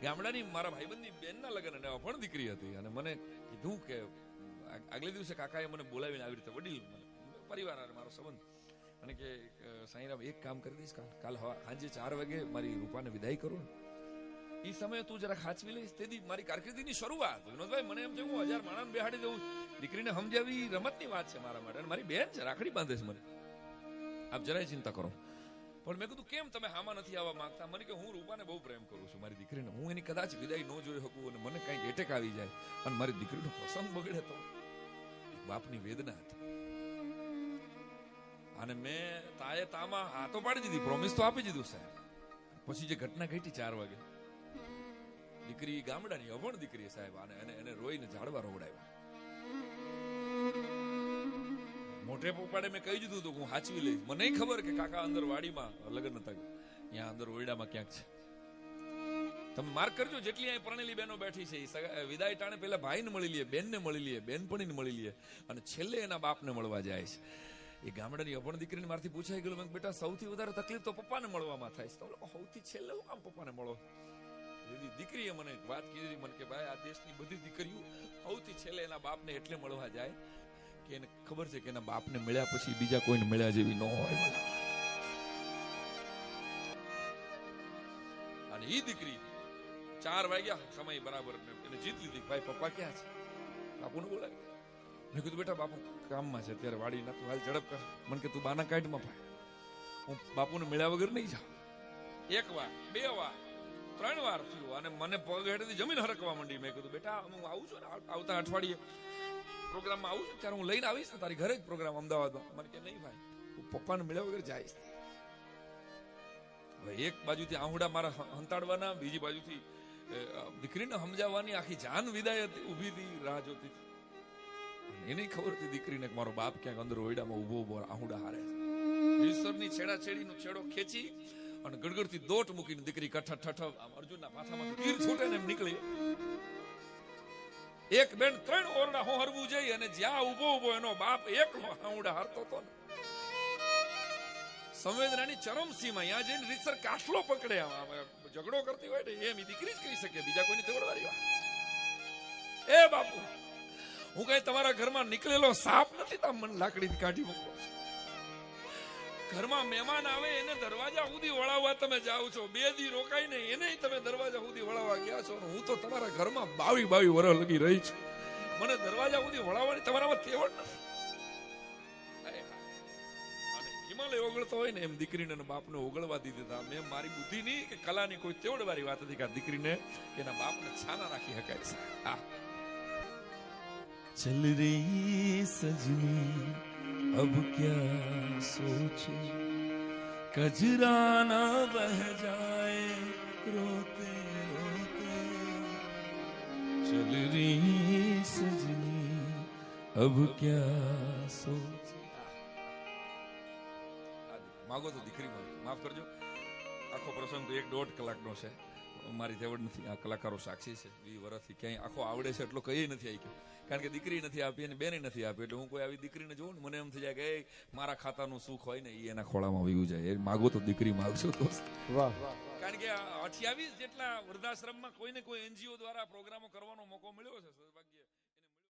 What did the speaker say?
ગામડાની મારા ભાઈબંધની બેનના લગ્ન અને અભણ દીકરી હતી અને મને કીધું કે આગલે દિવસે કાકાએ મને બોલાવીને આવી રીતે વડીલ પરિવાર મારો સંબંધ અને કે સાંઈરામ એક કામ કરી દઈશ કાલ સાંજે 4 વાગે મારી રૂપાને વિદાય કરું ને એ સમયે તું જરા ખાચવી લઈશ. તેથી મારી કારકિર્દીની શરૂઆત વિનોદભાઈ મને એમ છે હું 1000 માણસને બેહાડી દઉં દીકરીને સમજાવી રમતની વાત છે મારા માટે અને મારી બેન છે રાખડી બાંધે છે મને આપ જરાય ચિંતા કરો. પણ મેં કીધું કેમ તમે હામાં નથી આવવા માંગતા? મને કે હું રૂપાને બહુ પ્રેમ કરું છું મારી દીકરીને, હું એની કદાચ વિદાય ન જોઈ શકું અને મને કઈક એટેક આવી જાય અને મારી દીકરીનો પ્રસંગ બગડે તો બાપની વેદના હતી. અને મેં તામાં હાથો પાડી દીધી, પ્રોમિસ તો આપી દીધું સાહેબ. પછી જે ઘટના ઘટી 4 વાગે દીકરી ગામડાની અભણ દીકરી સાહેબ અને એને રોઈને ઝાડવા રોવડાવ્યા. મોટે પોપાડે મેં કહી દીધું હતું હું હાચવી લઈશ. મને ખબર કે કાકા અંદર વાડીમાં લગ્ન હતા ત્યાં અંદર ઓરડામાં ક્યાંક છે. તમે માર્ક કરજો જેટલી અહીં પરણેલી બહેનો બેઠી છે વિદાય ટાણે પેલા ભાઈને મળી લે, બેનને મળી લે, બેનપણીને મળી લે અને છેલ્લે એના બાપને મળવા જાય છે. એ ગામડાની અભણ દીકરીને મારથી પૂછાઈ ગયેલું બેટા સૌથી વધારે તકલીફ તો પપ્પાને મળવામાં થાય છે. તો સૌથી છેલ્લે હું કામ પપ્પાને મળો? દીકરીએ મને વાત કીધી મને કે ભાઈ આ દેશની બધી દીકરીઓ સૌથી છેલ્લે એના બાપને એટલે મળવા જાય કે એને ખબર છે કે એના બાપને મળ્યા પછી બીજા કોઈને મળ્યા જેવી ન હોય. અને એ દીકરી 4 વાગ્યા સમય બરાબર એને જીત લીધી. ભાઈ પપ્પા ક્યાં છે? બાપુને બોલાવી. મેં કીધું બેટા બાપુ કામમાં છે અત્યારે વાડી ના, તું હાલ ઝડપ કર. મને કે તું બાના કાઢમાં ભાઈ હું બાપુને મળ્યા વગર નહીં જાઉં. 1 વાર 2 વાર 3 વાર થયું અને મને પગ હેઠળથી જમીન હરકવા માંડી. મેં કીધું બેટા હું આવું છું ને આવતા અઠવાડિયે પ્રોગ્રામમાં આવું છું ત્યારે હું લઈને આવીશ ને તારી ઘરે જ પ્રોગ્રામ અમદાવાદમાં. મને કે નહીં ભાઈ હું પપ્પાને મળ્યા વગર જઈશ. હવે એક બાજુથી આહુડા મારા હંતાડવાના, બીજી બાજુથી દીકરીને સમજાવવાની આખી જાન વિદાય ઉભી હતી, રાહ જોતી. એને ખબર હતી દીકરીને મારો બાપ ક્યાંક અંદર ઓરડામાં ઉભો આહુડા હારે છે. ઈશ્વરની છેડાછેડીનો છેડો ખેંચી અને ગડગડથી દોટ મૂકીને દીકરી કઠ અર્જુનના પાછામાં તીર છૂટે ને એમ નીકળી. એક બેન 3 ઓરડા હોહરવું જઈ અને જ્યાં ઉભો એનો બાપ એકલો આહુડા હારતો હતો ને સંવેદનાની ચરમ સીમા ત્યાં જઈને રીતસર કાટલો પકડે ઝઘડો કરતી હોય ને એમ દીકરી જ કહી શકે, બીજા કોઈની તેવડવારી વાત. એ બાપુ હું કઈ તમારા ઘરમાં નીકળેલો સાપ નથી, તમે મને લાકડીથી કાઢી મૂકો. ઘરમાં મહેમાન આવે એને દરવાજા સુધી વળાવવા તમે જાઓ છો, 2 દી રોકાઈને એને તમે દરવાજા સુધી વળાવવા ગયા છો. હું તો તમારા ઘરમાં 22 વર્ષ લગી રહી છું, મને દરવાજા સુધી વળાવવાની તમારામાં તેવડ નથી. હિમાલય ઓગળતો હોય ને એમ દીકરીને બાપને ઓગળવા દીધા. મેં મારી બુદ્ધિની કે કલાની કોઈ તેવડ વાળી વાત હતી કે આ દીકરીને કે એના બાપને છાના રાખી શકાય છે. चल रही सजनी अब क्या सोचे, कजरा ना बह जाए रोते रोते, चल रही सजनी अब क्या सोचे. માગો તો દીકરી માફ કરજો. આખો પ્રસંગ તો 1.5 કલાકનો છે. મારી તેવડ નથી, આ કલાકારો સાક્ષી છે. 20 વર્ષથી ક્યાંય આખો આવડે છે એટલો કઈ નથી આવી, કારણ કે દીકરી નથી આપી અને બેને નથી આપી. એટલે હું કોઈ આવી દીકરીને જોઉં ને મને એમ થઈ જાય કે મારા ખાતાનું સુખ હોય ને એ એના ખોળામાં વયું જાય. માગો તો દીકરી માગશો દોસ્ત. વાહ. કારણ કે 28 જેટલા વૃદ્ધાશ્રમમાં કોઈને કોઈ NGO દ્વારા પ્રોગ્રામો કરવાનો મોકો મળ્યો છે સૌભાગ્ય.